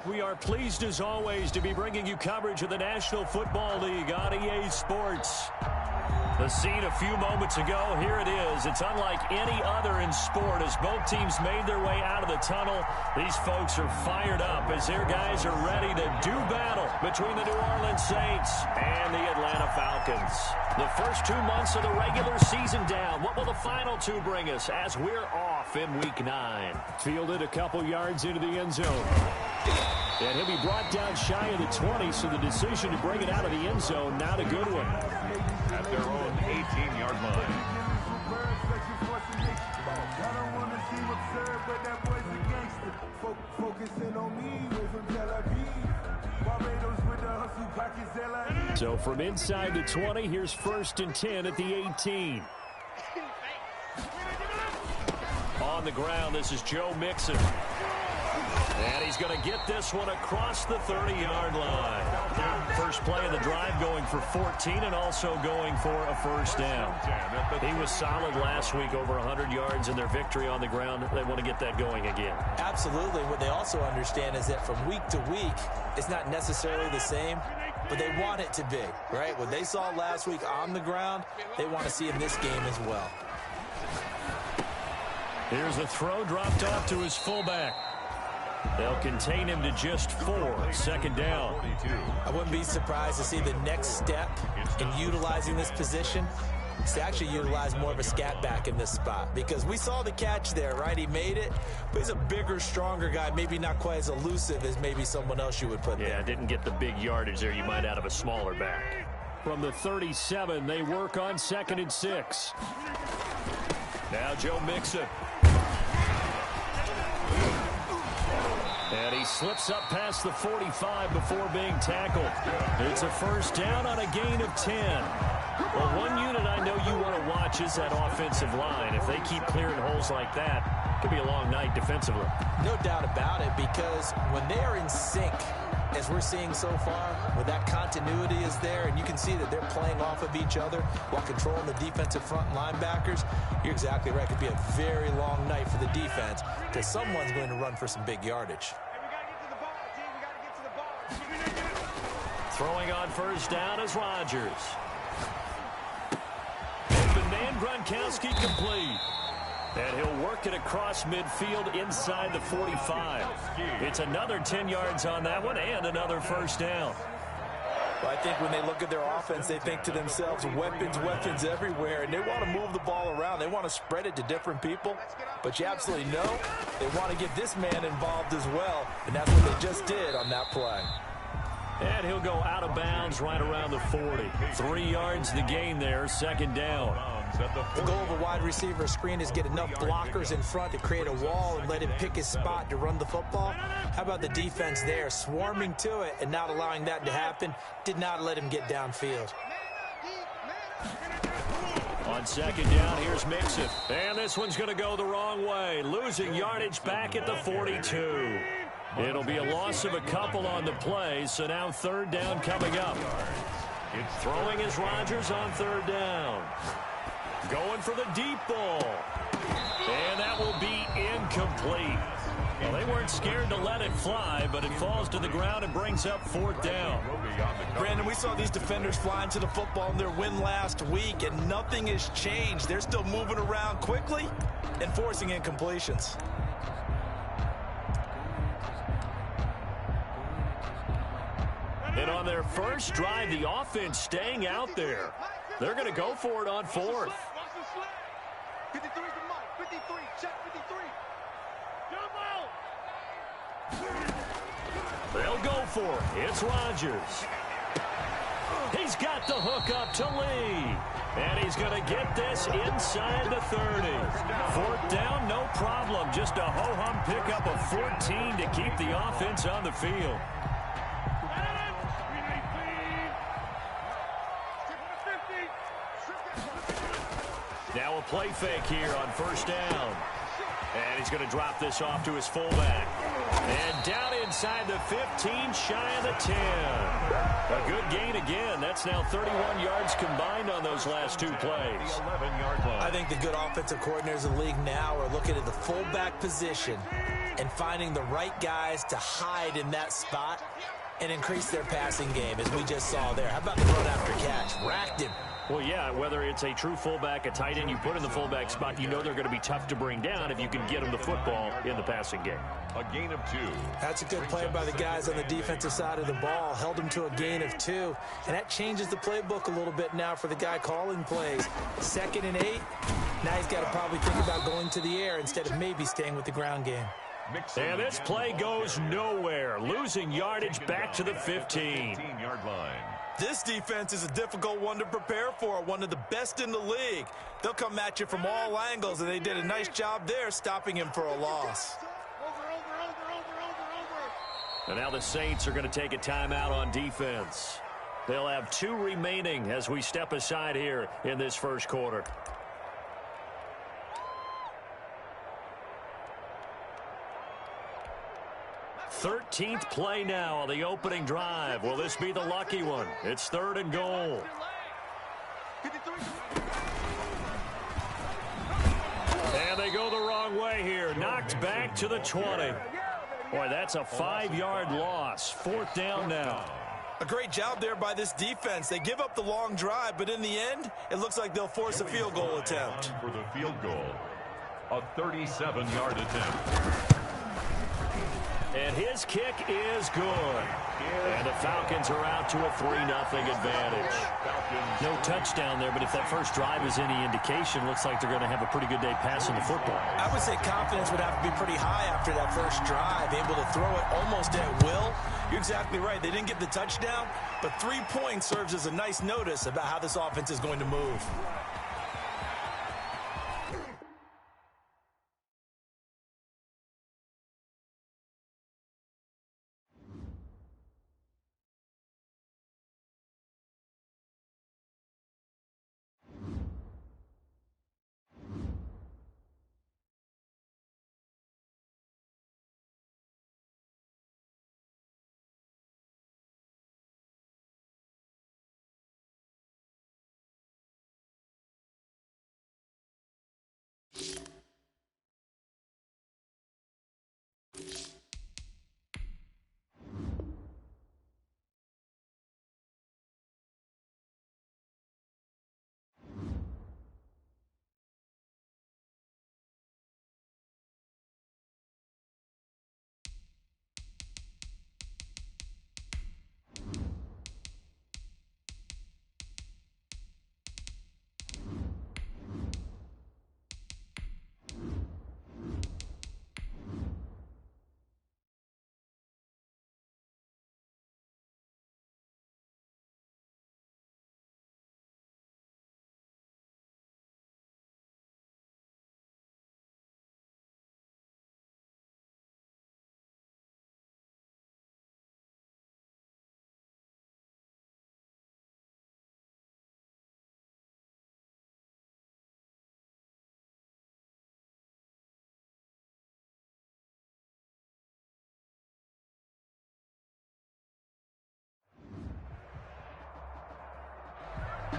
We are pleased as always to be bringing you coverage of the National Football League on EA Sports. The scene a few moments ago, here it is. It's unlike any other in sport as both teams made their way out of the tunnel. These folks are fired up as their guys are ready to do battle between the New Orleans Saints and the Atlanta Falcons. The first 2 months of the regular season down. What will the final two bring us as we're off in Week 9? Fielded a couple yards into the end zone. And he'll be brought down shy of the 20, so the decision to bring it out of the end zone, not a good one. At their own 18-yard line. So from inside the 20, here's 1st and 10 at the 18. On the ground, this is Joe Mixon. And he's going to get this one across the 30-yard line. First play of the drive going for 14 and also going for a first down. He was solid last week, over 100 yards in their victory on the ground. They want to get that going again. Absolutely. What they also understand is that from week to week, it's not necessarily the same, but they want it to be, right? What they saw last week on the ground, they want to see in this game as well. Here's a throw dropped off to his fullback. They'll contain him to just 4. 2nd down. I wouldn't be surprised to see the next step in utilizing this position is to actually utilize more of a scat back in this spot, because we saw the catch there, right? He made it, but he's a bigger, stronger guy, maybe not quite as elusive as maybe someone else you would put there. Yeah, didn't get the big yardage there you might out of a smaller back. From the 37, they work on 2nd and 6. Now Joe Mixon. And he slips up past the 45 before being tackled. It's a first down on a gain of 10. Well, one unit I know you want to watch is that offensive line. If they keep clearing holes like that, it could be a long night defensively. No doubt about it, because when they are in sync, as we're seeing so far, where that continuity is there, and you can see that they're playing off of each other while controlling the defensive front linebackers, you're exactly right. It could be a very long night for the defense, because someone's going to run for some big yardage. Throwing on first down is Rodgers. Open man, Gronkowski complete. And he'll work it across midfield inside the 45. It's another 10 yards on that one and another first down. Well, I think when they look at their offense, they think to themselves, weapons, weapons everywhere, and they want to move the ball around. They want to spread it to different people, but you absolutely know they want to get this man involved as well, and that's what they just did on that play. And he'll go out of bounds right around the 40. 3 yards the gain there, 2nd down. The goal of a wide receiver screen is get enough blockers in front to create a wall and let him pick his spot to run the football. How about the defense there, swarming to it and not allowing that to happen? Did not let him get downfield. On 2nd down, here's Mixon. And this one's going to go the wrong way, losing yardage back at the 42. It'll be a loss of a couple on the play, so now 3rd down coming up. Throwing is Rodgers on 3rd down. Going for the deep ball. And that will be incomplete. Well, they weren't scared to let it fly, but it falls to the ground and brings up 4th down. Brandon, we saw these defenders flying to the football in their win last week, and nothing has changed. They're still moving around quickly and forcing incompletions. And on their first drive, the offense staying out there. They're going to go for it on 4th. 53 to Mike. 53. Check 53. They'll go for it. It's Rodgers. He's got the hook up to Lee. And he's going to get this inside the 30. 4th down, no problem. Just a ho-hum pickup of 14 to keep the offense on the field. Now a play fake here on 1st down. And he's going to drop this off to his fullback. And down inside the 15, shy of the 10. A good gain again. That's now 31 yards combined on those last 2 plays. 11-yard line. I think the good offensive coordinators in the league now are looking at the fullback position and finding the right guys to hide in that spot and increase their passing game, as we just saw there. How about the run after catch? Racked him. Well, yeah, whether it's a true fullback, a tight end you put in the fullback spot, you know they're going to be tough to bring down if you can get them the football in the passing game. A gain of 2. That's a good play by the guys on the defensive side of the ball. Held them to a gain of 2. And that changes the playbook a little bit now for the guy calling plays. 2nd and 8. Now he's got to probably think about going to the air instead of maybe staying with the ground game. And this play goes nowhere. Losing yardage back to the 15-yard line. This defense is a difficult one to prepare for, one of the best in the league. They'll come at you from all angles, and they did a nice job there stopping him for a loss. And now the Saints are going to take a timeout on defense. They'll have 2 remaining as we step aside here in this first quarter. Thirteenth play now on the opening drive. Will this be the lucky one? It's 3rd and goal. And they go the wrong way here. Knocked back to the 20. Boy, that's a 5-yard loss. 4th down now. A great job there by this defense. They give up the long drive, but in the end, it looks like they'll force a field goal attempt. For the field goal, a 37-yard attempt. And his kick is good. And the Falcons are out to a 3-0 advantage. No touchdown there, but if that first drive is any indication, looks like they're going to have a pretty good day passing the football. I would say confidence would have to be pretty high after that first drive, able to throw it almost at will. You're exactly right. They didn't get the touchdown, but 3 points serves as a nice notice about how this offense is going to move.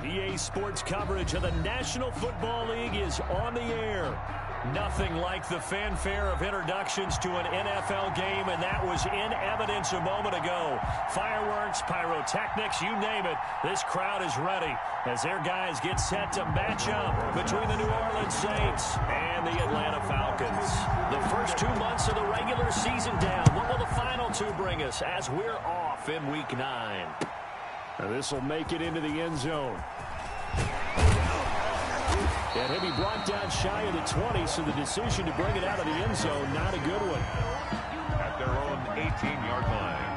EA Sports coverage of the National Football League is on the air. Nothing like the fanfare of introductions to an NFL game, and that was in evidence a moment ago. Fireworks, pyrotechnics, you name it. This crowd is ready as their guys get set to match up between the New Orleans Saints and the Atlanta Falcons. The first 2 months of the regular season down. What will the final 2 bring us as we're off in Week 9? Now this will make it into the end zone. And he'll be brought down shy of the 20, so the decision to bring it out of the end zone, not a good one. At their own 18-yard line.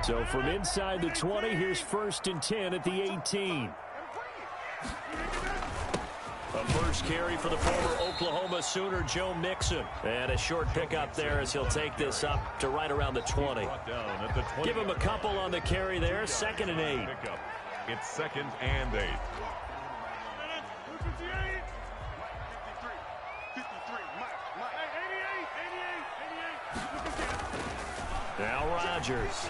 So from inside the 20, here's 1st and 10 at the 18. A first carry for the former Oklahoma Sooner, Joe Mixon. And a short pickup there as he'll take this up to right around the 20. Give him a couple on the carry there. 2nd and 8. It's 2nd and 8. Now Rodgers.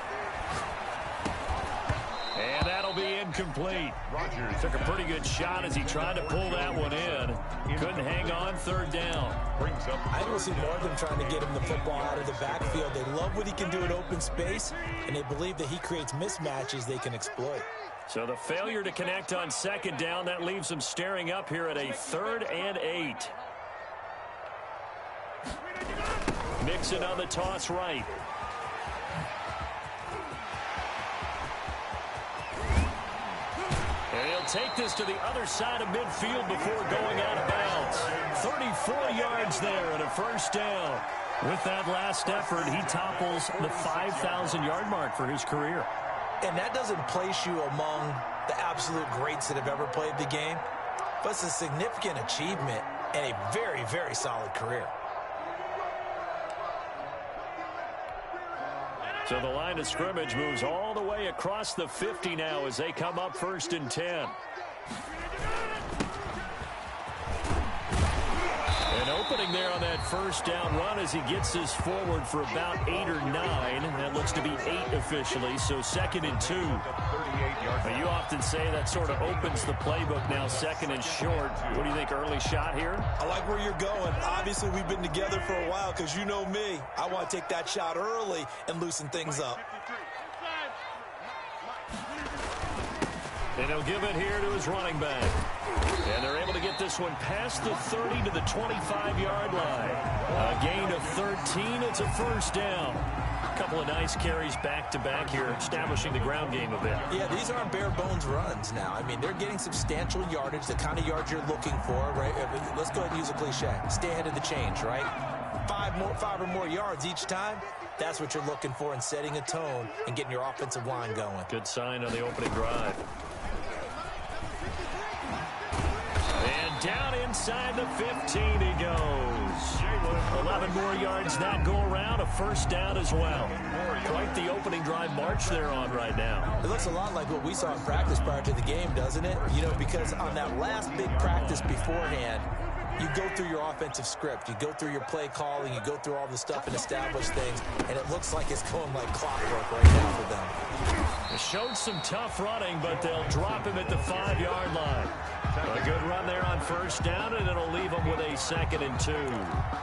And that'll be incomplete. Rodgers Took a pretty good shot as he tried to pull that one in. Couldn't hang on third down. brings up. I will see more of them trying to get him the football out of the backfield. They love what he can do in open space, and they believe that he creates mismatches they can exploit. So the failure to connect on second down, that leaves them staring up here at a 3rd and 8. Mixon on the toss right. And he'll take this to the other side of midfield before going out of bounds. 34 yards there and a first down. With that last effort, he topples the 5,000-yard mark for his career. And that doesn't place you among the absolute greats that have ever played the game, but it's a significant achievement and a very, very solid career. So the line of scrimmage moves all the way across the 50 now as they come up 1st and 10. An opening there on that first down run as he gets this forward for about 8 or 9. That looks to be 8 officially, so 2nd and 2. But you often say that sort of opens the playbook now, 2nd and short. What do you think, early shot here? I like where you're going. Obviously, we've been together for a while because you know me. I want to take that shot early and loosen things up. And he'll give it here to his running back. And they're able to get this one past the 30 to the 25-yard line. A gain of 13. It's a first down. A couple of nice carries back-to-back here, establishing the ground game a bit. Yeah, these aren't bare-bones runs now. I mean, they're getting substantial yardage, the kind of yards you're looking for, right? Let's go ahead and use a cliche. Stay ahead of the change, right? 5 or more yards each time. That's what you're looking for in setting a tone and getting your offensive line going. Good sign on the opening drive. And down inside the 15 he goes. 11 more yards that go around, a first down as well. Quite the opening drive march they're on right now. It looks a lot like what we saw in practice prior to the game, doesn't it? You know, because on that last big practice beforehand, you go through your offensive script, you go through your play calling, you go through all the stuff and establish things, and it looks like it's going like clockwork right now for them. They showed some tough running, but they'll drop him at the 5-yard line. A good run there on first down, and it'll leave them with a 2nd and 2.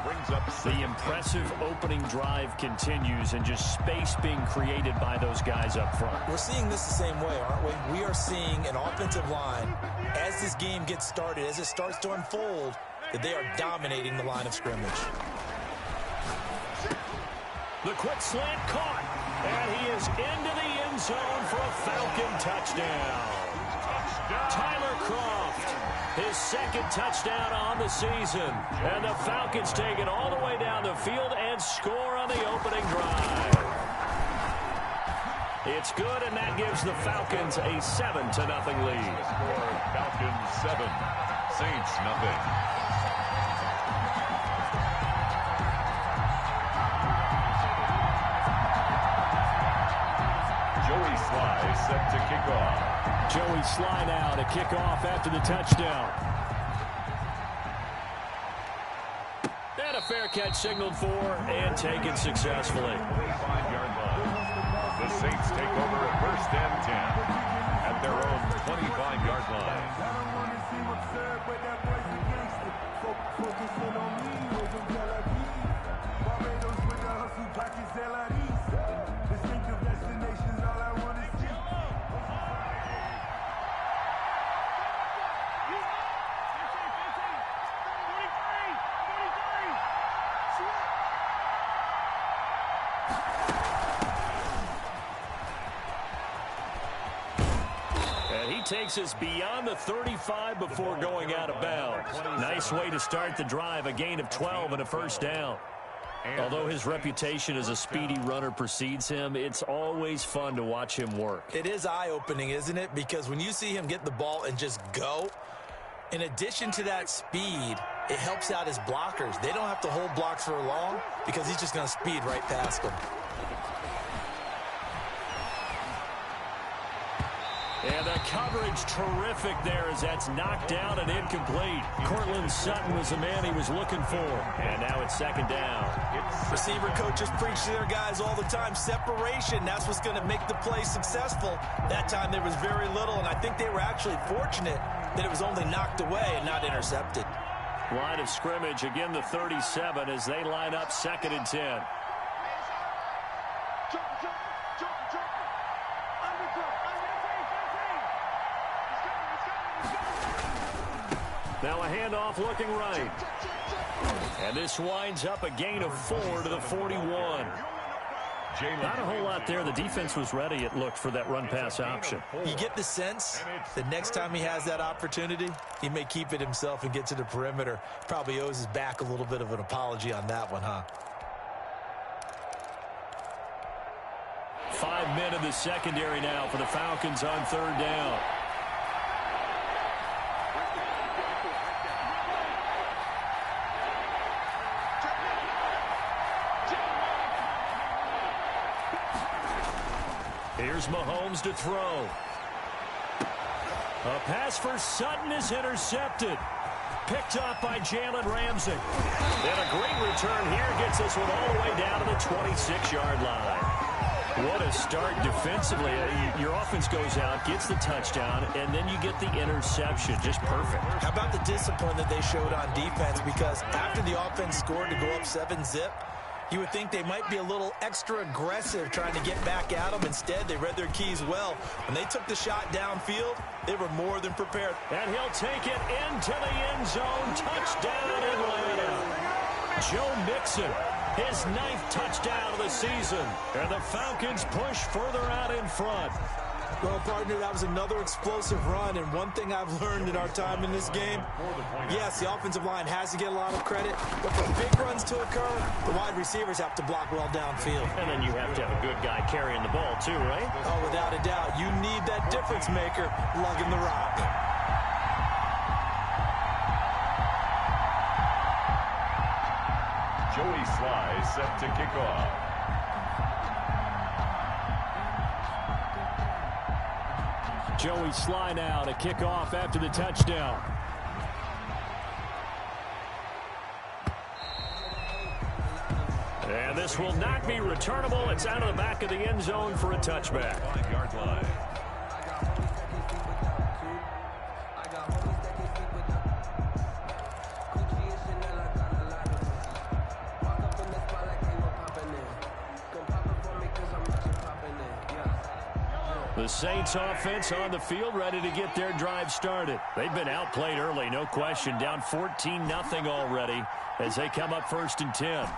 Brings up the impressive opening drive continues, and just space being created by those guys up front. We're seeing this the same way, aren't we? We are seeing an offensive line, as this game gets started, as it starts to unfold, that they are dominating the line of scrimmage. The quick slant caught, and he is into the end zone for a Falcon touchdown. Tyler Kroft, his 2nd touchdown on the season. And the Falcons take it all the way down the field and score on the opening drive. It's good, and that gives the Falcons a 7-0 lead. Falcons 7, Saints nothing. Joey Sly set to kick off. Joey Sly now to kick off after the touchdown. And a fair catch signaled for and taken successfully. 25-yard line. The Saints take over at 1st and 10 at their own 25-yard line. Takes us beyond the 35 before going out of bounds. Nice way to start the drive, a gain of 12 and a first down. Although his reputation as a speedy runner precedes him, it's always fun to watch him work. It is eye-opening, isn't it? Because when you see him get the ball and just go, in addition to that speed, it helps out his blockers. They don't have to hold blocks for long because he's just going to speed right past them. And the coverage terrific there as that's knocked down and incomplete. Cortland Sutton was the man he was looking for. And now it's second down. Receiver coaches preach to their guys all the time. Separation, that's what's going to make the play successful. That time there was very little, and I think they were actually fortunate that it was only knocked away and not intercepted. Line of scrimmage, again the 37 as they line up 2nd and 10. Now a handoff looking right. And this winds up a gain of 4 to the 41. Not a whole lot there. The defense was ready, it looked, for that run-pass option. You get the sense that next time he has that opportunity, he may keep it himself and get to the perimeter. Probably owes his back a little bit of an apology on that one, huh? 5 men in the secondary now for the Falcons on 3rd down. Here's Mahomes to throw. A pass for Sutton is intercepted. Picked off by Jalen Ramsey. And a great return here gets this one all the way down to the 26-yard line. What a start defensively. Your offense goes out, gets the touchdown, and then you get the interception. Just perfect. How about the discipline that they showed on defense? Because after the offense scored to go up 7-zip, you would think they might be a little extra aggressive trying to get back at them. Instead, they read their keys well. When they took the shot downfield, they were more than prepared. And he'll take it into the end zone. Touchdown, Atlanta. Joe Mixon, his 9th touchdown of the season. And the Falcons push further out in front. Well, partner, that was another explosive run, and one thing I've learned in our time in this game, yes, the offensive line has to get a lot of credit, but for big runs to occur, the wide receivers have to block well downfield. And then you have to have a good guy carrying the ball, too, right? Oh, without a doubt. You need that difference maker lugging the rock. Joey Sly set to kick off. Joey Sly now to kick off after the touchdown. And this will not be returnable. It's out of the back of the end zone for a touchback. 5-yard line. The Saints offense on the field, ready to get their drive started. They've been outplayed early, no question. Down 14-0 already as they come up 1st and 10.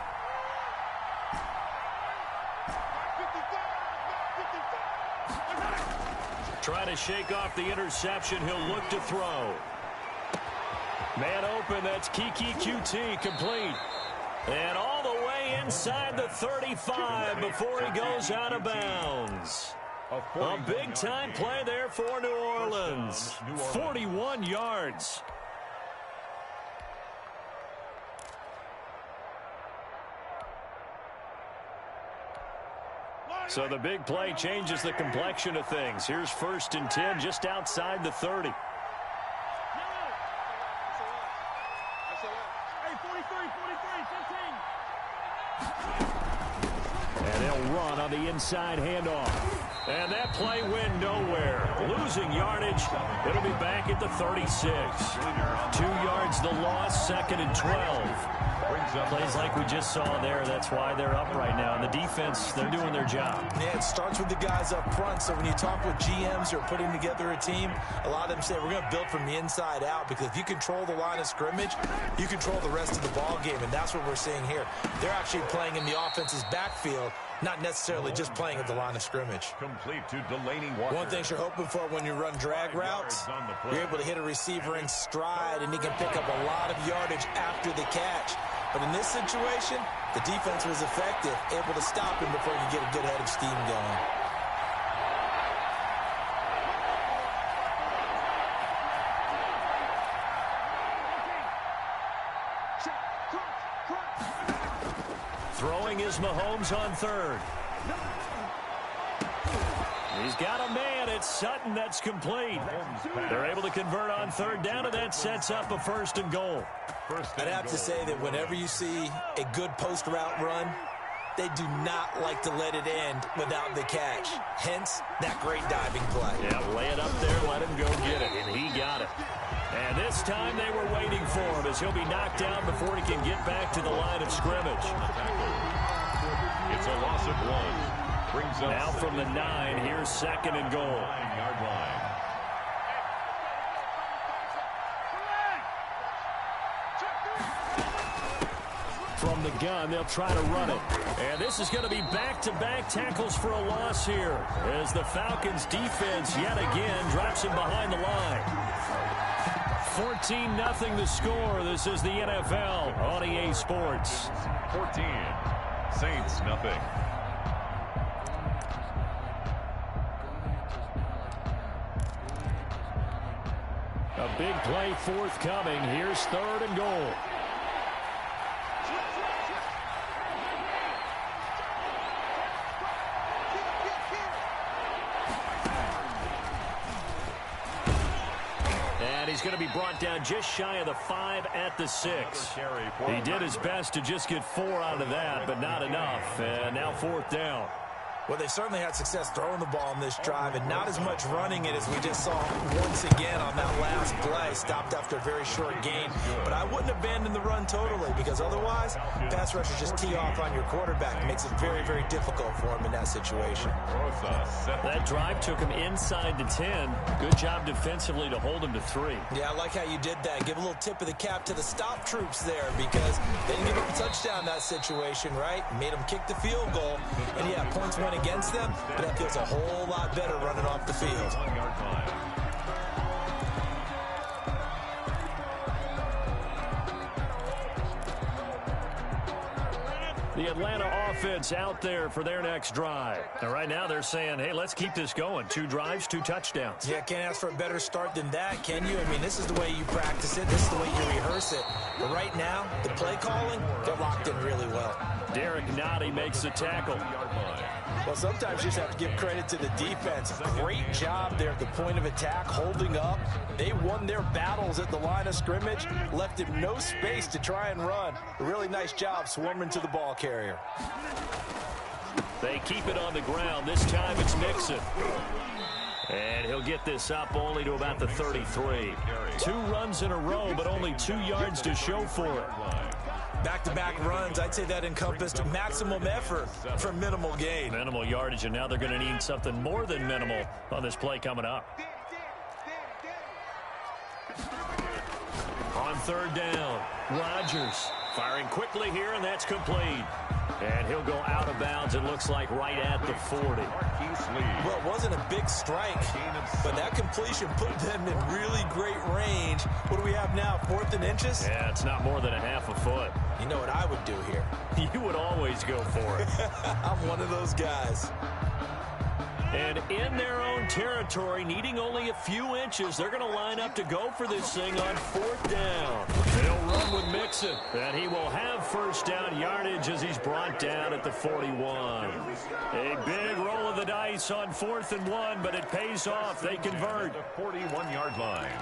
Trying to shake off the interception. He'll look to throw. Man open, that's Kiki QT, complete. And all the way inside the 35 before he goes out of bounds. A big-time play there for New Orleans. 41 yards. So the big play changes the complexion of things. Here's 1st and 10 just outside the 30. Hey, 43, 15. And they'll run on the inside handoff. And that play went nowhere. Losing yardage. It'll be back at the 36. 2 yards the loss, 2nd and 12. Plays like we just saw there. That's why they're up right now. And the defense, they're doing their job. Yeah, it starts with the guys up front. So when you talk with GMs who are putting together a team, a lot of them say we're going to build from the inside out, because if you control the line of scrimmage, you control the rest of the ball game. And that's what we're seeing here. They're actually playing in the offense's backfield, not necessarily just playing at the line of scrimmage. Complete to Delaney Walker. One thing you're hoping for when you run drag routes, you're able to hit a receiver in stride, and he can pick up a lot of yardage after the catch. But in this situation, the defense was effective, able to stop him before you get a good head of steam going. Throwing is Mahomes on 3rd. He's got a man. It's Sutton. That's complete. They're able to convert on third down, and that sets up a 1st and goal. I'd have to say that whenever you see a good post route run, they do not like to let it end without the catch. Hence, that great diving play. Yeah, lay it up there, let him go get it, and he got it. And this time they were waiting for him as he'll be knocked down before he can get back to the line of scrimmage. It's a loss of 1. Brings up now from the 9, here's 2nd and goal. 9-yard line. From the gun, they'll try to run it. And this is going to be back-to-back tackles for a loss here as the Falcons' defense yet again drops him behind the line. 14-0 the score. This is the NFL on EA Sports. 14. Saints, nothing. A big play forthcoming. Here's 3rd and goal. And he's going to be brought down just shy of the 5 at the 6. He did his best to just get 4 out of that, but not enough. And now 4th down. Well, they certainly had success throwing the ball in this drive and not as much running it as we just saw once again on that last play. Stopped after a very short gain. But I wouldn't abandon the run totally because otherwise, pass rushers just tee off on your quarterback. It makes it very, very difficult for him in that situation. That drive took him inside the 10. Good job defensively to hold him to 3. Yeah, I like how you did that. Give a little tip of the cap to the stop troops there because they didn't give up a touchdown in that situation, right? Made them kick the field goal. And yeah, points went against them, but that feels a whole lot better running off the field. The Atlanta offense out there for their next drive. And right now they're saying, hey, let's keep this going. 2 drives, 2 touchdowns. Yeah, can't ask for a better start than that, can you? I mean, this is the way you practice it. This is the way you rehearse it. But right now, the play calling, they're locked in really well. Derek Nottie makes the tackle. Well, sometimes you just have to give credit to the defense. Great job there at the point of attack, holding up. They won their battles at the line of scrimmage, left him no space to try and run. A really nice job swarming to the ball carrier. They keep it on the ground. This time it's Mixon. And he'll get this up only to about the 33. 2 runs in a row, but only 2 yards to show for it. Back-to-back runs, I'd say that encompassed maximum effort for minimal gain. Minimal yardage, and now they're going to need something more than minimal on this play coming up. On 3rd down, Rodgers firing quickly here, and that's complete. And he'll go out of bounds, it looks like, right at the 40. Well, it wasn't a big strike, but that completion put them in really great range. What do we have now, 4th and inches? Yeah, it's not more than a half a foot. You know what I would do here? You would always go for it. I'm one of those guys. And in their own territory, needing only a few inches, they're going to line up to go for this thing on 4th down. They'll run with Mixon, and he will have 1st down yardage as he's brought down at the 41. A big roll of the dice on 4th and 1, but it pays off. They convert. The 41-yard line.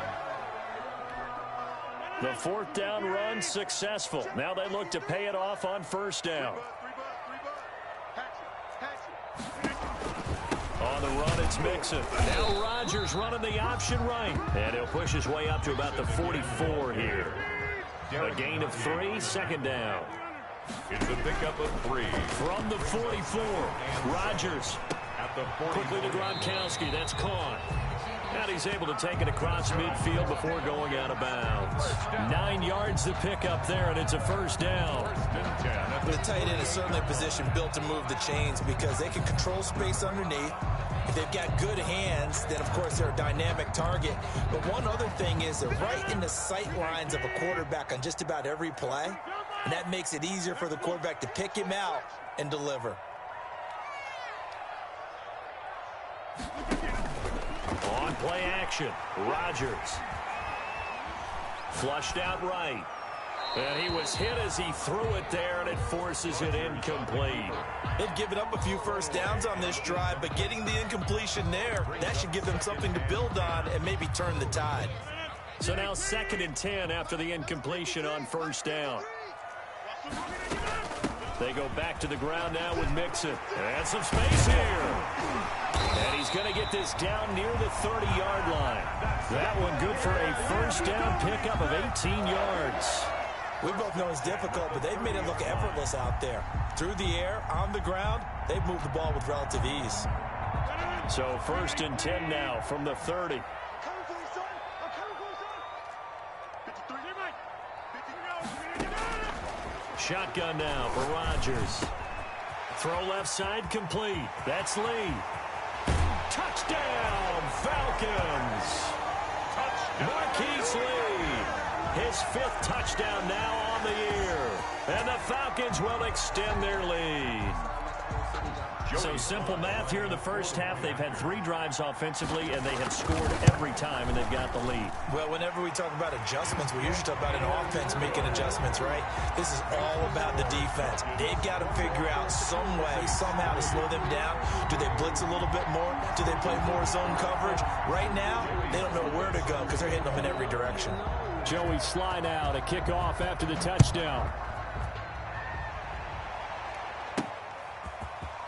The 4th down run successful. Now they look to pay it off on 1st down. On the run, it's Mixon. Now Rodgers running the option right. And he'll push his way up to about the 44 here. A gain of 3, 2nd down. It's a pickup of 3. From the 44, Rodgers. At the 40. Quickly to Gronkowski. That's caught. And he's able to take it across midfield before going out of bounds. 9 yards to pick up there, and it's a 1st down. 1st and 10. The tight end is certainly a position built to move the chains because they can control space underneath. If they've got good hands, then, of course, they're a dynamic target. But one other thing is they're right in the sight lines of a quarterback on just about every play, and that makes it easier for the quarterback to pick him out and deliver. On play action, Rodgers. Flushed out right. And he was hit as he threw it there, and it forces it incomplete. They've given up a few first downs on this drive, but getting the incompletion there, that should give them something to build on and maybe turn the tide. So now 2nd and 10 after the incompletion on first down. They go back to the ground now with Mixon. And some space here. And he's going to get this down near the 30-yard line. That one good for a first down pickup of 18 yards. We both know it's difficult, but they've made it look effortless out there. Through the air, on the ground, they've moved the ball with relative ease. So 1st and 10 now from the 30. Shotgun now for Rodgers. Throw left side complete. That's Lee. Touchdown, Falcons. Touchdown. Marquise Lee. His 5th touchdown now on the year. And the Falcons will extend their lead. So simple math here in the first half. They've had 3 drives offensively, and they have scored every time, and they've got the lead. Well, whenever we talk about adjustments, we usually talk about an offense making adjustments, right? This is all about the defense. They've got to figure out some way, somehow to slow them down. Do they blitz a little bit more? Do they play more zone coverage? Right now, they don't know where to go because they're hitting them in every direction. Joey Sly now to kick off after the touchdown.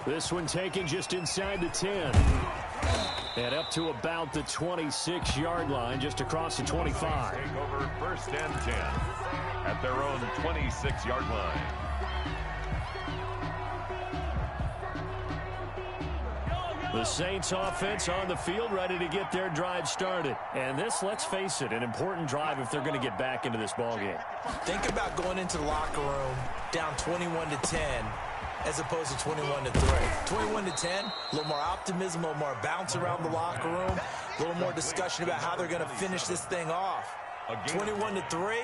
This one taken just inside the 10. And up to about the 26-yard line, just across the 25. Take over 1st and 10 at their own 26-yard line. The Saints offense on the field, ready to get their drive started. And this, let's face it, an important drive if they're going to get back into this ballgame. Think about going into the locker room down 21-10 as opposed to 21-3. 21-10, a little more optimism, a little more bounce around the locker room, a little more discussion about how they're going to finish this thing off. 21-3,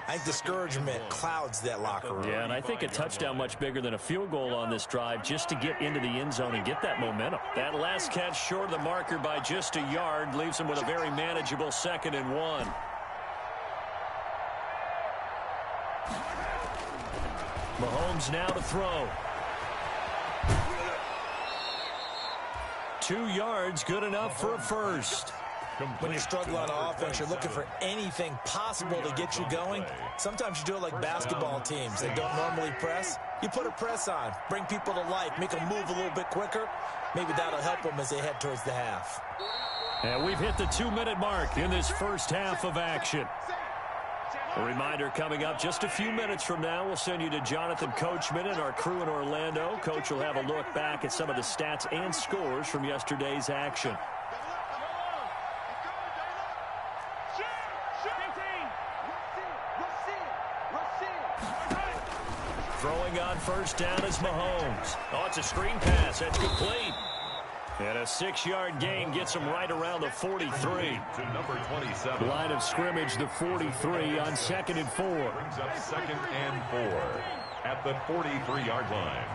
I think discouragement clouds that locker room. Yeah, and I think a touchdown much bigger than a field goal on this drive just to get into the end zone and get that momentum. That last catch short of the marker by just a yard leaves them with a very manageable 2nd and 1. Mahomes now to throw. 2 yards, good enough for a first. When you're struggling on offense, you're looking for anything possible to get you going. Sometimes you do it like basketball teams that don't normally press. You put a press on, bring people to life, make them move a little bit quicker. Maybe that'll help them as they head towards the half. And we've hit the 2-minute mark in this first half of action. A reminder coming up just a few minutes from now, we'll send you to Jonathan Coachman and our crew in Orlando. Coach will have a look back at some of the stats and scores from yesterday's action. Throwing on first down is Mahomes. Oh, it's a screen pass. That's complete. And a 6-yard gain gets him right around the 43. To number 27. Line of scrimmage, the 43 on 2nd and 4. Brings up 2nd and 4 at the 43-yard line.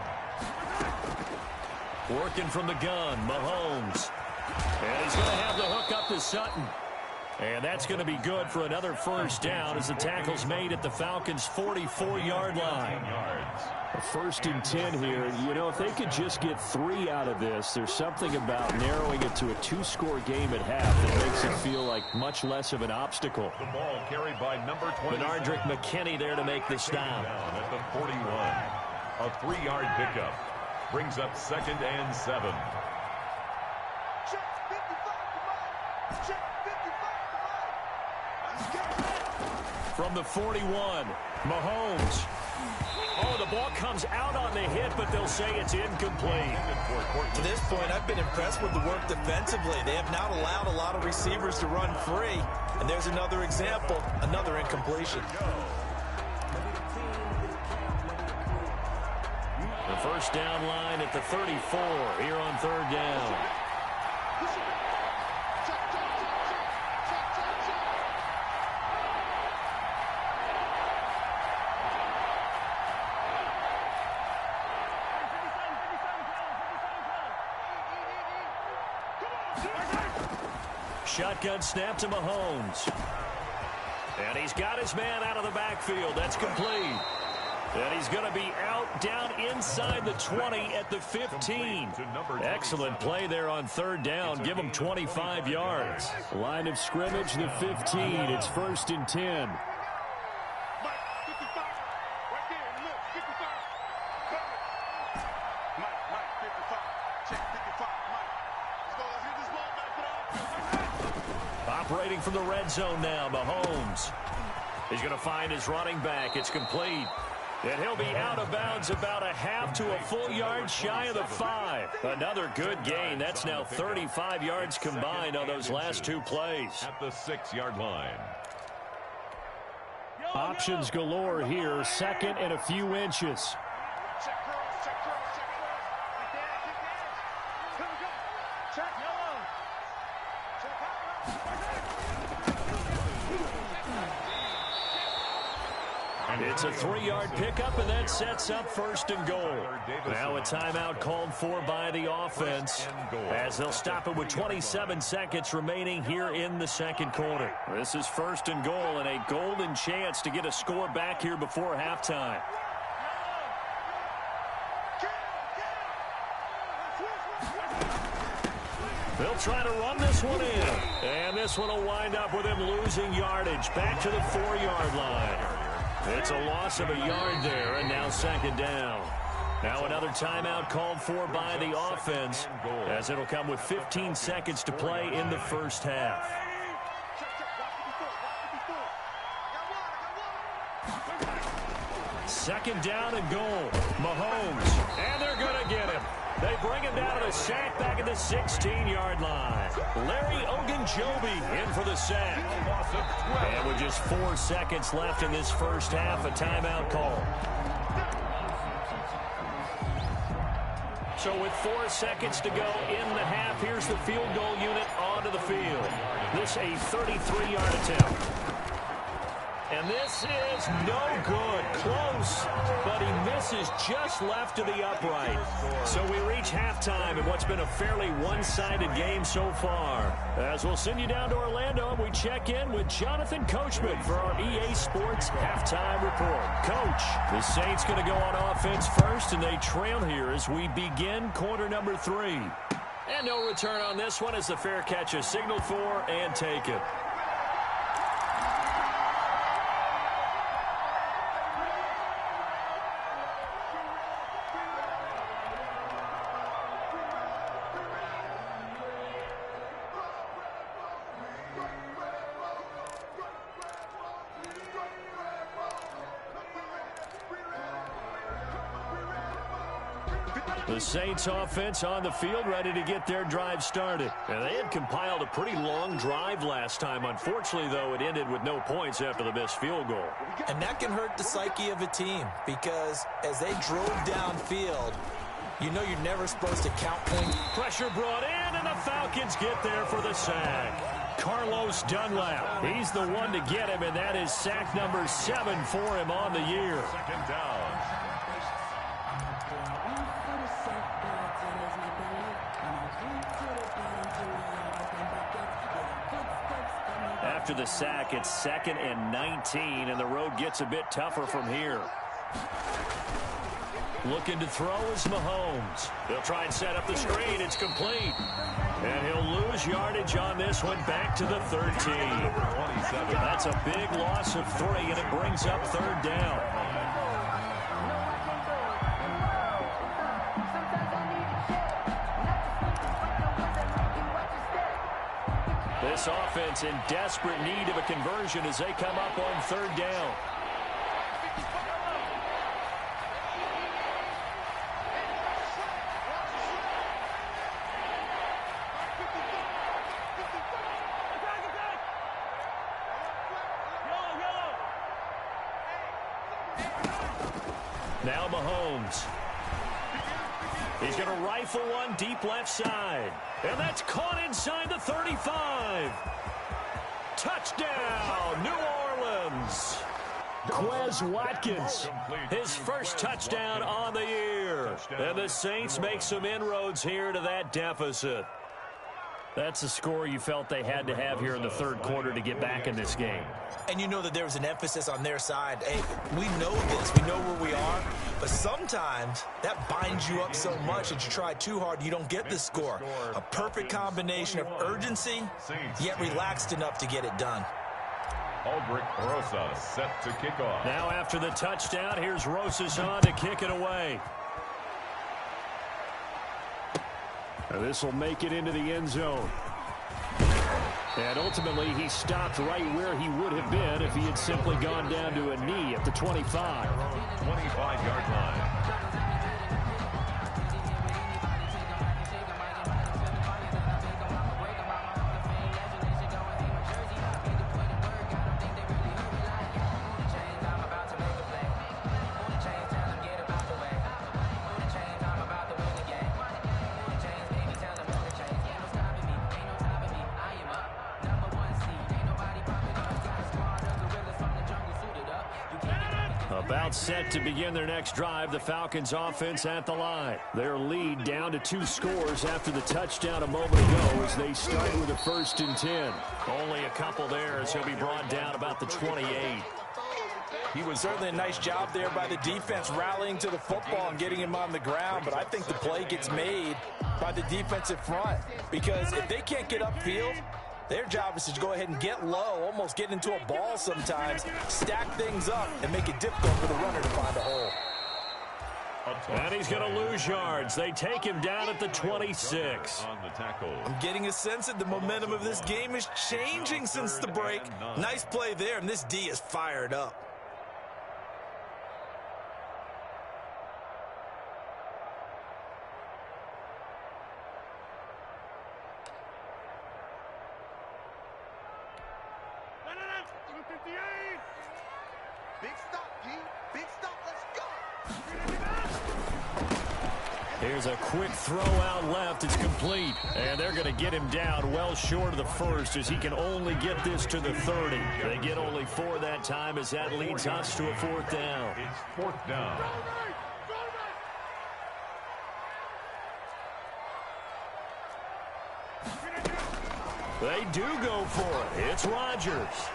Working from the gun, Mahomes. And he's going to have the hook up to Sutton. And that's going to be good for another first down as the tackle's made at the Falcons' 44-yard line. A 1st and 10 here. You know, if they could just get 3 out of this, there's something about narrowing it to a 2-score game at half that makes it feel like much less of an obstacle. The ball carried by number 20. Benardrick McKinney there to make the stop. Down at the 41. A 3-yard pickup. Brings up 2nd and 7. From the 41, Mahomes. Oh, the ball comes out on the hit, but they'll say it's incomplete. To this point, I've been impressed with the work defensively. They have not allowed a lot of receivers to run free. And there's another example, another incompletion. The first down line at the 34 here on 3rd down. Shotgun snap to Mahomes. And he's got his man out of the backfield. That's complete. And he's going to be out down inside the 20 at the 15. Excellent play there on third down. Give him 25 yards. Line of scrimmage, the 15. It's 1st and 10. Operating from the red zone now, Mahomes. He's going to find his running back. It's complete. And he'll be out of bounds about a half to a full yard shy of the 5. Another good gain. That's now 35 yards combined on those last 2 plays. At the 6-yard line. Options galore here. 2nd and a few inches. It's a 3-yard pickup, and that sets up 1st and goal. Now a timeout called for by the offense as they'll stop it with 27 seconds remaining here in the 2nd quarter. This is 1st and goal and a golden chance to get a score back here before halftime. They'll try to run this one in. And this one will wind up with him losing yardage back to the 4-yard line. It's a loss of a yard there, and now 2nd down. Now another timeout called for by the offense, as it'll come with 15 seconds to play in the 1st half. Second down and goal. Mahomes, and they're going to get him. They bring him down to the sack back at the 16-yard line. Larry Ogunjobi in for the sack. And with just 4 seconds left in this 1st half, a timeout call. So with 4 seconds to go in the half, here's the field goal unit onto the field. This a 33-yard attempt. And this is no good. Close, but he misses just left to the upright. So we reach halftime in what's been a fairly one-sided game so far. As we'll send you down to Orlando, and we check in with Jonathan Coachman for our EA Sports Halftime Report. Coach, the Saints going to go on offense first, and they trail here as we begin quarter number 3. And no return on this one as the fair catch is signaled for and taken. The Saints offense on the field ready to get their drive started. And they had compiled a pretty long drive last time. Unfortunately, though, it ended with no points after the missed field goal. And that can hurt the psyche of a team because as they drove downfield, you know you're never supposed to count points. Pressure brought in, and the Falcons get there for the sack. Carlos Dunlap, he's the one to get him, and that is sack number 7 for him on the year. 2nd down. After the sack, it's 2nd and 19, and the road gets a bit tougher from here. Looking to throw is Mahomes. They'll try and set up the screen. It's complete. And he'll lose yardage on this one back to the 13. That's a big loss of 3, and it brings up 3rd down. This offense in desperate need of a conversion as they come up on 3rd down. Now Mahomes. He's going to rifle one deep left side. And that's caught inside the 35. Touchdown, New Orleans. Quez Watkins, his first touchdown on the year. And the Saints make some inroads here to that deficit. That's a score you felt they had to have here in the third quarter to get back in this game. And you know that there was an emphasis on their side. Hey, we know this. We know where we are. But sometimes that binds you up so much that you try too hard, you don't get the score. A perfect combination of urgency, yet relaxed enough to get it done. Aldrich Rosas set to kick off. Now after the touchdown, here's Rosas on to kick it away. This will make it into the end zone. And ultimately, he stopped right where he would have been if he had simply gone down to a knee at the 25. 25-yard line. About set to begin their next drive, the Falcons offense at the line. Their lead down to 2 scores after the touchdown a moment ago as they start with a 1st and 10. Only a couple there as he'll be brought down about the 28. He was certainly a nice job there by the defense rallying to the football and getting him on the ground, but I think the play gets made by the defensive front because if they can't get upfield, their job is to go ahead and get low, almost get into a ball sometimes, stack things up, and make it difficult for the runner to find a hole. And he's going to lose yards. They take him down at the 26. On the tackle. I'm getting a sense that the momentum of this game is changing since the break. Nice play there, and this D is fired up. Big stop, G. Big stop. Let's go. Here's a quick throw out left. It's complete. And they're going to get him down well short of the first as he can only get this to the 30. They get only 4 that time as that leads us to a 4th down. It's 4th down. They do go for it. It's Rodgers.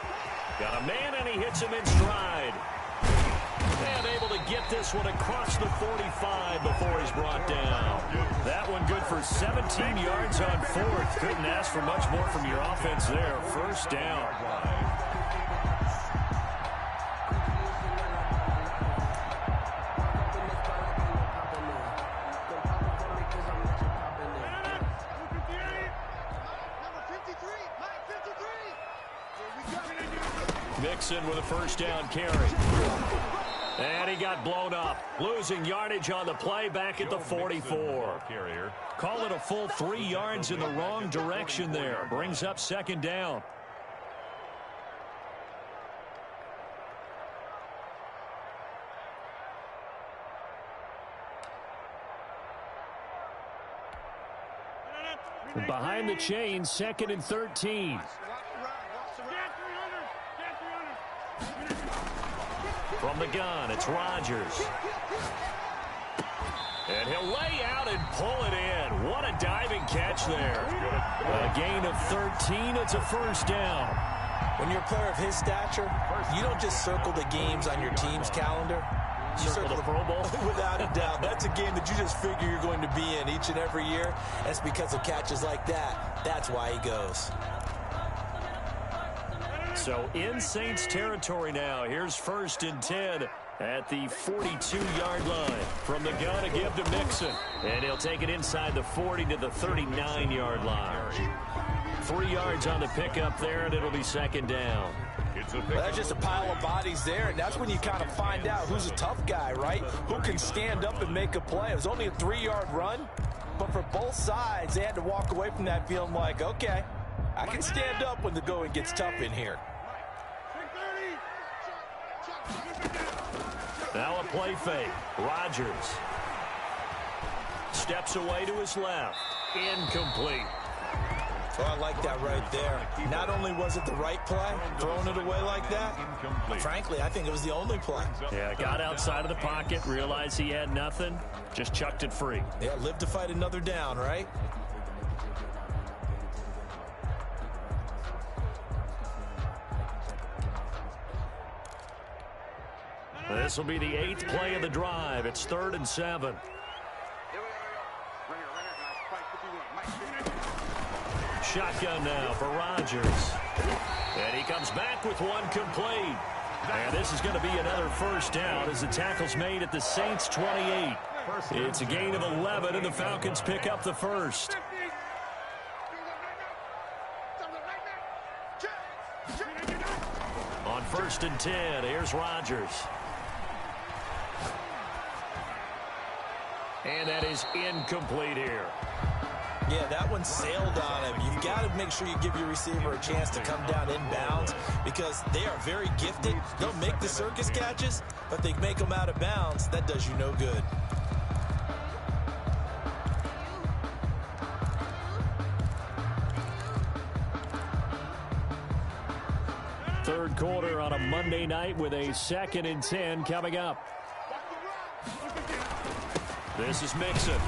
Got a man, and he hits him in stride. And able to get this one across the 45 before he's brought down. That one good for 17 yards on 4th. Couldn't ask for much more from your offense there. 1st down. Mixon with a 1st down carry. And he got blown up. Losing yardage on the play back at the 44. Call it a full 3 yards in the wrong direction there. Brings up 2nd down. Behind the chains, 2nd and 13. From the gun, it's Rodgers. And he'll lay out and pull it in. What a diving catch there. A gain of 13. It's a 1st down. When you're a player of his stature, you don't just circle the games on your team's calendar. You Circle the Pro Bowl? Without a doubt. That's a game that you just figure you're going to be in each and every year. That's because of catches like that. That's why he goes. So in Saints territory now. Here's 1st and 10 at the 42-yard line. From the gun, a give to Mixon. And he'll take it inside the 40 to the 39-yard line. 3 yards on the pickup there, and it'll be 2nd down. Well, that's just a pile of bodies there, and that's when you kind of find out who's a tough guy, right? Who can stand up and make a play. It was only a 3-yard run, but for both sides, they had to walk away from that feeling like, okay, I can stand up when the going gets tough in here. Now a play fake. Rodgers steps away to his left. Incomplete. Well, I like that right there. Not only was it the right play, throwing it away like that, frankly, I think it was the only play. Yeah, got outside of the pocket, realized he had nothing, just chucked it free. Yeah, live to fight another down, right? This will be the 8th play of the drive. It's 3rd and 7. Shotgun now for Rodgers. And he comes back with one complete. And this is going to be another first down as the tackle's made at the Saints' 28. It's a gain of 11, and the Falcons pick up the first. On 1st and 10, here's Rodgers. And that is incomplete here. Yeah, that one sailed on him. You've got to make sure you give your receiver a chance to come down inbounds because they are very gifted. They'll make the circus catches, but they make them out of bounds. That does you no good. Third quarter on a Monday night with a 2nd and 10 coming up. This is Mixon.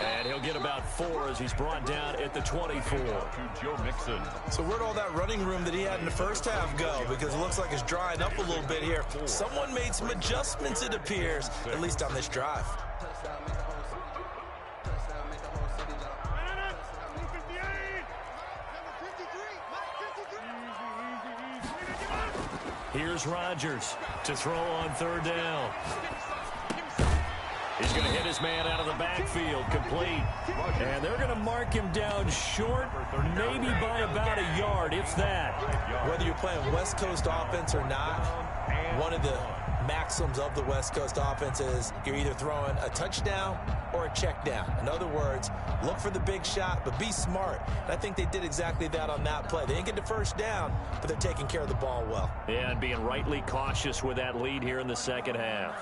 And he'll get about 4 as he's brought down at the 24. To Joe Mixon. So where'd all that running room that he had in the first half go? Because it looks like it's drying up a little bit here. Someone made some adjustments, it appears, at least on this drive. Here's Rodgers to throw on 3rd down. He's going to hit his man out of the backfield, complete. And they're going to mark him down short, maybe by about a yard, if that. Whether you're playing West Coast offense or not, one of the maxims of the West Coast offense is you're either throwing a touchdown or a check down. In other words, look for the big shot, but be smart. And I think they did exactly that on that play. They didn't get the first down, but they're taking care of the ball well. Yeah, and being rightly cautious with that lead here in the second half.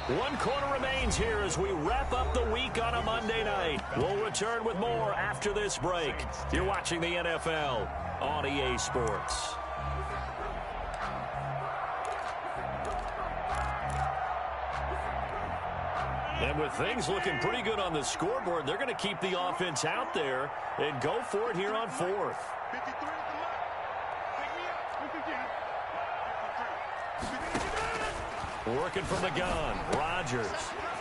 1 quarter remains here as we wrap up the week on a Monday night. We'll return with more after this break. You're watching the NFL on EA Sports. And with things looking pretty good on the scoreboard, they're going to keep the offense out there and go for it here on 4th. Working from the gun, Rodgers.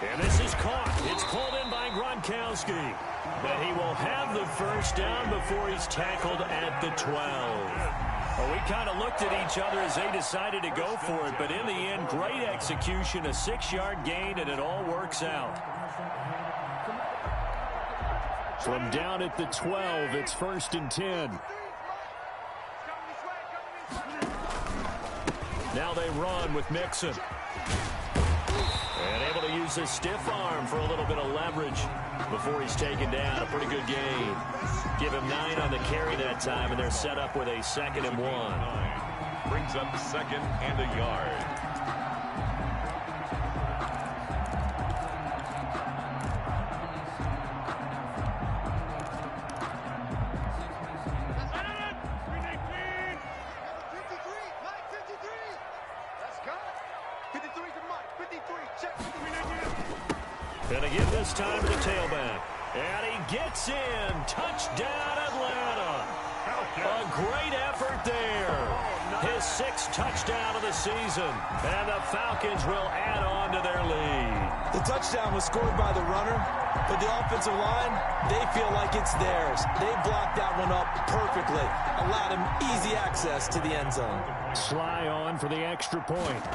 And this is caught. It's pulled in by Gronkowski. And he will have the first down before he's tackled at the 12. Well, we kind of looked at each other as they decided to go for it, but in the end, great execution, a 6-yard gain, and it all works out. From down at the 12, it's 1st and 10. Now they run with Mixon. And able to use his stiff arm for a little bit of leverage before he's taken down. A pretty good gain. Give him 9 on the carry that time, and they're set up with a 2nd and 1. Brings up 2nd and a yard. And again this time to the tailback. And he gets in. Touchdown, Atlanta. A great effort there. His 6th touchdown of the season. And the Falcons will add on to their lead. The touchdown was scored by the runner, but the offensive line, they feel like it's theirs. They blocked that one up perfectly. Allowed him easy access to the end zone. Sly on for the extra point.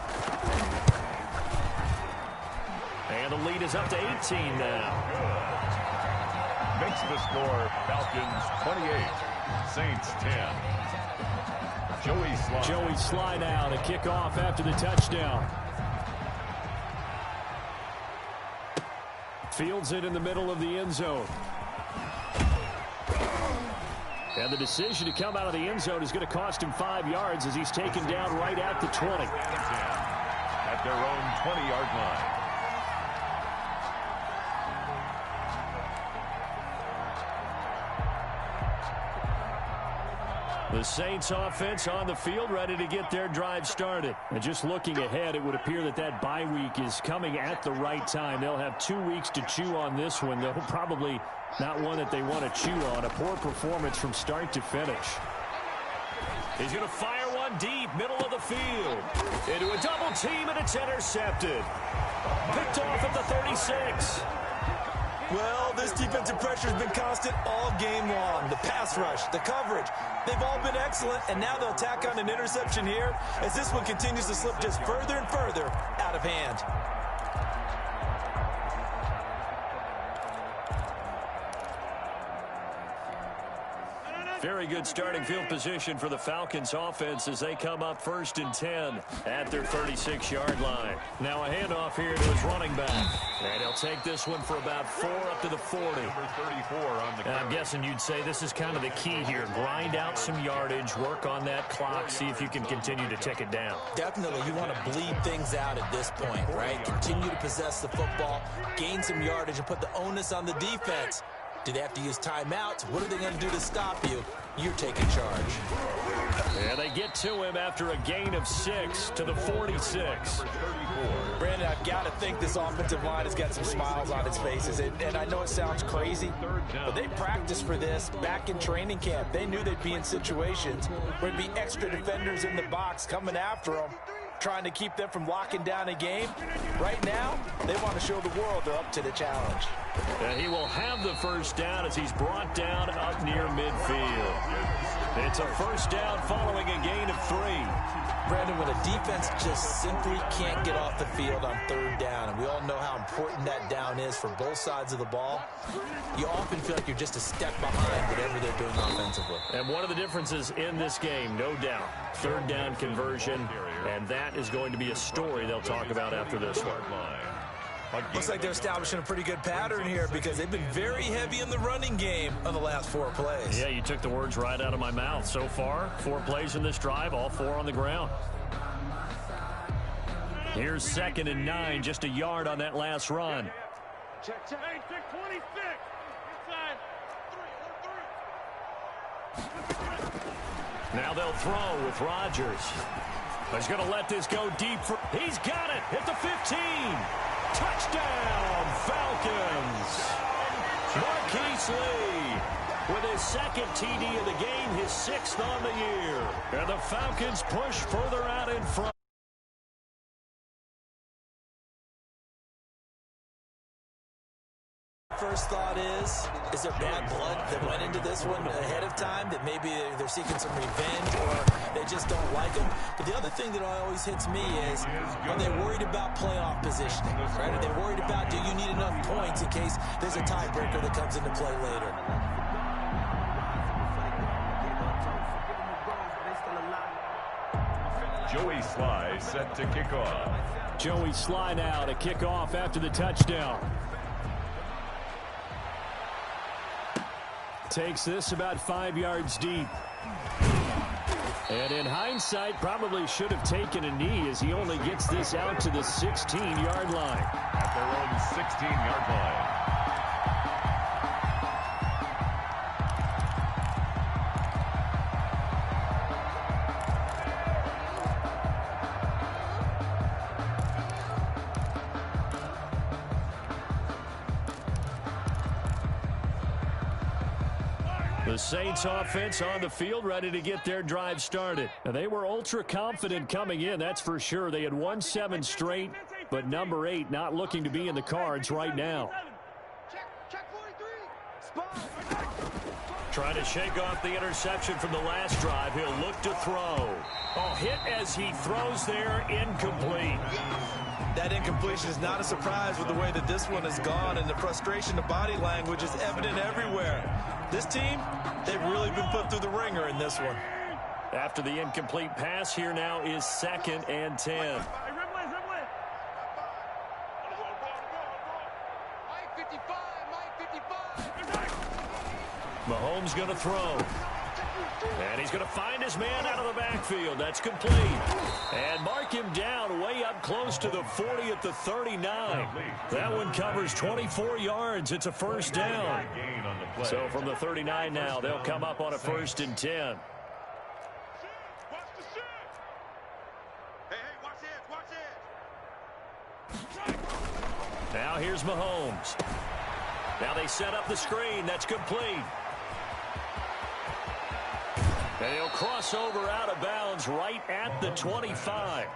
And the lead is up to 18 now. Makes the score Falcons 28, Saints 10. Joey Sly now to kick off after the touchdown. Fields it in the middle of the end zone. And the decision to come out of the end zone is going to cost him 5 yards as he's taken down right at the 20. At their own 20-yard line. The Saints offense on the field ready to get their drive started. And just looking ahead, it would appear that that bye week is coming at the right time. They'll have 2 weeks to chew on this one, though probably not one that they want to chew on. A poor performance from start to finish. He's going to fire one deep, middle of the field. Into a double team, and it's intercepted. Picked off at the 36. Well, this defensive pressure has been constant all game long. The pass rush, the coverage, they've all been excellent, and now they'll tack on an interception here as this one continues to slip just further and further out of hand. Very good starting field position for the Falcons offense as they come up 1st and 10 at their 36-yard line. Now a handoff here to his running back. And he'll take this one for about 4 up to the 40. Number 34 on the I'm guessing you'd say this is kind of the key here. Grind out some yardage, work on that clock, see if you can continue to tick it down. Definitely, you want to bleed things out at this point, right? Continue to possess the football, gain some yardage, and put the onus on the defense. Do they have to use timeouts? What are they going to do to stop you? You're taking charge. And they get to him after a gain of 6 to the 46. Brandon, I've got to think this offensive line has got some smiles on its faces. And I know it sounds crazy, but they practiced for this back in training camp. They knew they'd be in situations where there'd be extra defenders in the box coming after them, trying to keep them from locking down a game. Right now, they want to show the world they're up to the challenge. And he will have the first down as he's brought down up near midfield. It's a first down following a gain of 3. Brandon, when a defense just simply can't get off the field on 3rd down, and we all know how important that down is for both sides of the ball, you often feel like you're just a step behind whatever they're doing offensively. And one of the differences in this game, no doubt, 3rd down conversion, and that is going to be a story they'll talk about after this one. Looks like they're establishing a pretty good pattern here because they've been very heavy in the running game on the last 4 plays. Yeah, you took the words right out of my mouth. So far, 4 plays in this drive, all 4 on the ground. Here's 2nd and 9, just a yard on that last run. Check. Hey, 626. Inside. Now they'll throw with Rodgers. He's going to let this go deep. He's got it at the 15. Touchdown, Falcons. Marquise Lee with his 2nd TD of the game, his 6th on the year. And the Falcons push further out in front. First thought is there bad blood that went into this one ahead of time, that maybe they're seeking some revenge or they just don't like them? But the other thing that always hits me is, are they worried about playoff positioning? Right? Are they worried about, do you need enough points in case there's a tiebreaker that comes into play later? Joey Sly set to kick off. Joey Sly now to kick off after the touchdown. Takes this about 5 yards deep. And in hindsight, probably should have taken a knee as he only gets this out to the 16-yard line. At their own 16-yard line. The Saints offense on the field, ready to get their drive started. And they were ultra confident coming in, that's for sure. They had won 7 straight, but number 8 not looking to be in the cards right now. Check 43. Trying to shake off the interception from the last drive. He'll look to throw. Oh, hit as he throws there, incomplete. That incompletion is not a surprise with the way that this one has gone, and the frustration, the body language is evident everywhere. This team, they've really been put through the ringer in this one. After the incomplete pass, here now is 2nd and 10. Mahomes going to throw. And he's going to find his man out of the backfield. That's complete. And mark him down way up close to the 40 at the 39. That one covers 24 yards. It's a first down. So from the 39 now, they'll come up on a 1st and 10. Now here's Mahomes. Now they set up the screen. That's complete. And he'll cross over out of bounds right at the 25.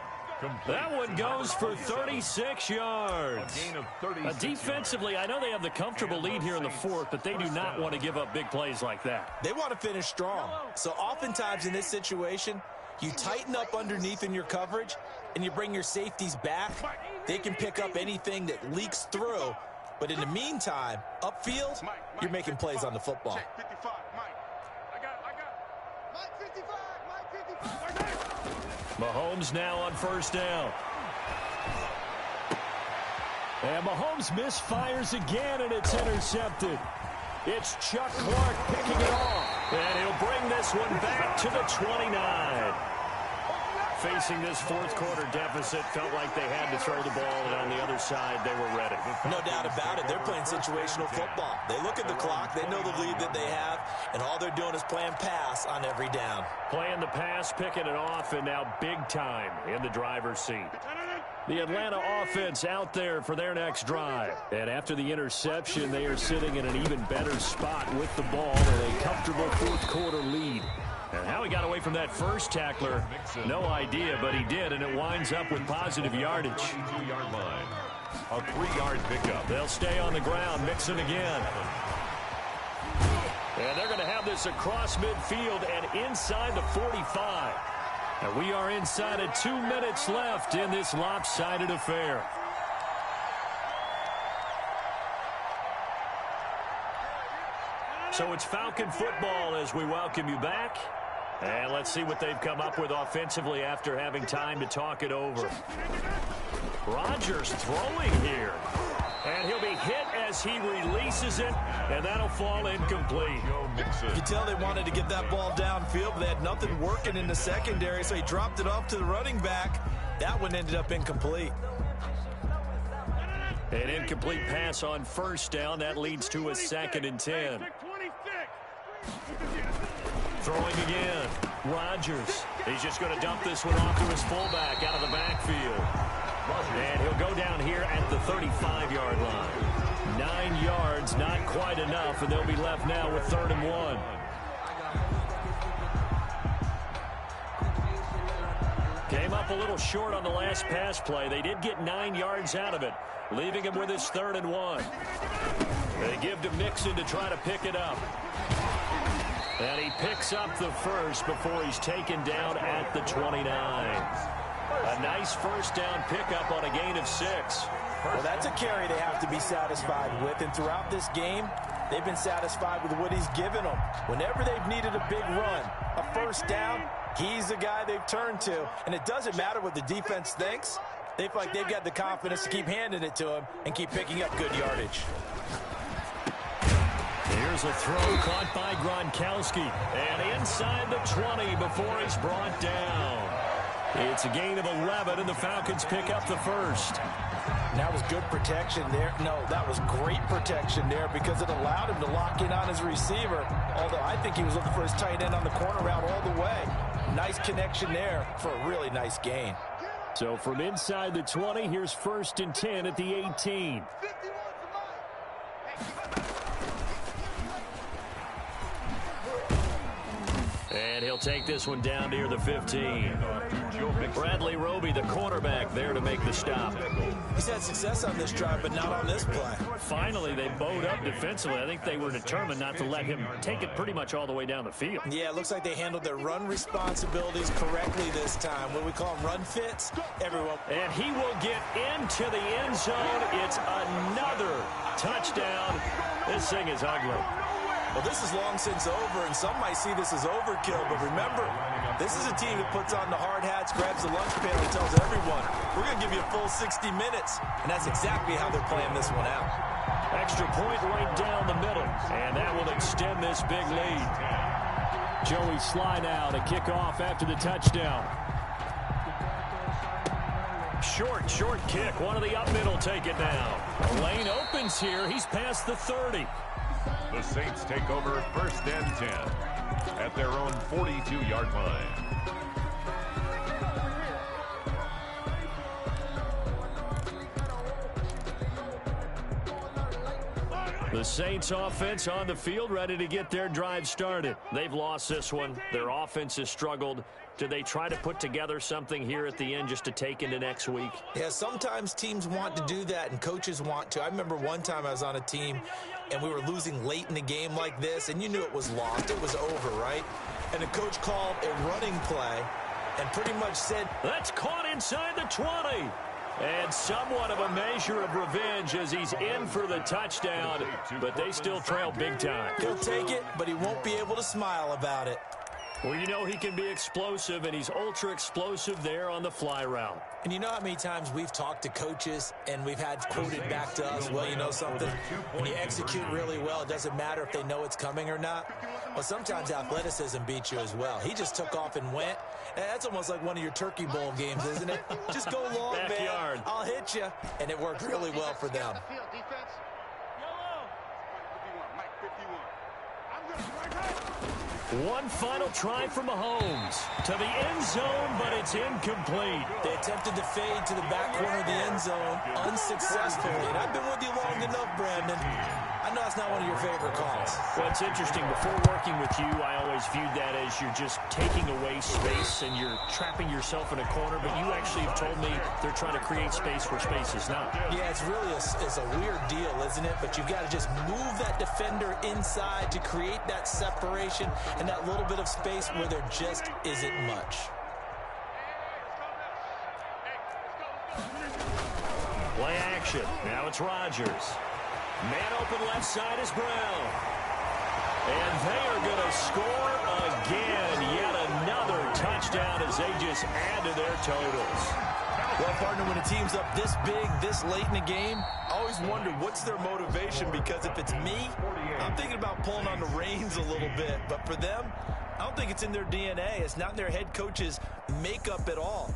That one goes for 36 yards. A gain of 36 defensively, I know they have the comfortable lead here in the fourth, but they do not want to give up big plays like that. They want to finish strong. So oftentimes in this situation, you tighten up underneath in your coverage, and you bring your safeties back. They can pick up anything that leaks through. But in the meantime, upfield, you're making plays on the football. Check 55, Mike. I got it. Mike 55, Mike 55. Mahomes now on first down. And Mahomes misfires again, and it's intercepted. It's Chuck Clark picking it off. And he'll bring this one back to the 29. Facing this fourth quarter deficit, felt like they had to throw the ball, and on the other side, they were ready. No doubt about it. They're playing situational football. They look at the clock, they know the lead that they have, and all they're doing is playing pass on every down. Playing the pass, picking it off, and now big time in the driver's seat. The Atlanta offense out there for their next drive. And after the interception, they are sitting in an even better spot with the ball and a comfortable fourth quarter lead. And how he got away from that first tackler, no idea, but he did, and it winds up with positive yardage. 22-yard line. A 3-yard pickup. They'll stay on the ground, Mixon again. And they're going to have this across midfield and inside the 45. And we are inside of 2 minutes left in this lopsided affair. So it's Falcon football as we welcome you back. And let's see what they've come up with offensively after having time to talk it over. Rodgers throwing here. And he'll be hit as he releases it, and that'll fall incomplete. You can tell they wanted to get that ball downfield, but they had nothing working in the secondary, so he dropped it off to the running back. That one ended up incomplete. An incomplete pass on first down. That leads to a 2nd and 10. Throwing again. Rodgers. He's just going to dump this one off to his fullback out of the backfield. And he'll go down here at the 35-yard line. 9 yards, not quite enough, and they'll be left now with 3rd and 1. Came up a little short on the last pass play. They did get 9 yards out of it, leaving him with his 3rd and 1. They give to Mixon to try to pick it up. And he picks up the first before he's taken down at the 29. A nice first down pickup on a gain of 6. Well, that's a carry they have to be satisfied with. And throughout this game, they've been satisfied with what he's given them. Whenever they've needed a big run, a first down, he's the guy they've turned to. And it doesn't matter what the defense thinks. They feel like they've got the confidence to keep handing it to him and keep picking up good yardage. Here's a throw caught by Gronkowski. And inside the 20 before he's brought down. It's a gain of 11, and the Falcons pick up the first. That was good protection there. No, that was great protection there because it allowed him to lock in on his receiver. Although I think he was looking for his tight end on the corner route all the way. Nice connection there for a really nice gain. So from inside the 20, here's 1st and 10 at the 18. And he'll take this one down near the 15. Bradley Roby, the cornerback, there to make the stop. He's had success on this drive, but not on this play. Finally, they bowed up defensively. I think they were determined not to let him take it pretty much all the way down the field. Yeah, it looks like they handled their run responsibilities correctly this time. What we call them run fits, everyone. And he will get into the end zone. It's another touchdown. This thing is ugly. Well, this is long since over, and some might see this as overkill. But remember, this is a team that puts on the hard hats, grabs the lunch pail, and tells everyone, we're going to give you a full 60 minutes. And that's exactly how they're playing this one out. Extra point right down the middle, and that will extend this big lead. Joey Sly now to kick off after the touchdown. Short kick. One of the up middle take it now. The lane opens here. He's past the 30. The Saints take over 1st and 10 at their own 42-yard line. The Saints offense on the field, ready to get their drive started. They've lost this one. Their offense has struggled. Do they try to put together something here at the end just to take into next week? Yeah, sometimes teams want to do that and coaches want to. I remember one time I was on a team and we were losing late in the game like this, and you knew it was lost. It was over, right? And the coach called a running play and pretty much said, "That's caught inside the 20." And somewhat of a measure of revenge as he's in for the touchdown, but they still trail big time. He'll take it, but he won't be able to smile about it. Well, you know he can be explosive, and he's ultra-explosive there on the fly route. And you know how many times we've talked to coaches and we've had quoted back to us, well, you know something? When you execute really well, it doesn't matter if they know it's coming or not. Well, sometimes athleticism beats you as well. He just took off and went. That's almost like one of your Turkey Bowl games, isn't it? Just go long, Backyard. man. I'll hit you. And it worked really well for them. One final try for Mahomes to the end zone, but it's incomplete. They attempted to fade to the back corner of the end zone unsuccessfully. And I've been with you long enough, Brandon. I know that's not one of your favorite calls. Well, it's interesting. Before working with you, I always viewed that as you're just taking away space and you're trapping yourself in a corner. But you actually have told me they're trying to create space where space is not. Yeah, it's really a weird deal, isn't it? But you've got to just move that defender inside to create that separation and that little bit of space where there just isn't much. Play action. Now it's Rodgers. Man open left side is Brown. And they are going to score again. Yet another touchdown as they just add to their totals. Well, partner, when a team's up this big, this late in the game, I always wonder what's their motivation, because if it's me, I'm thinking about pulling on the reins a little bit. But for them, I don't think it's in their DNA. It's not in their head coach's makeup at all.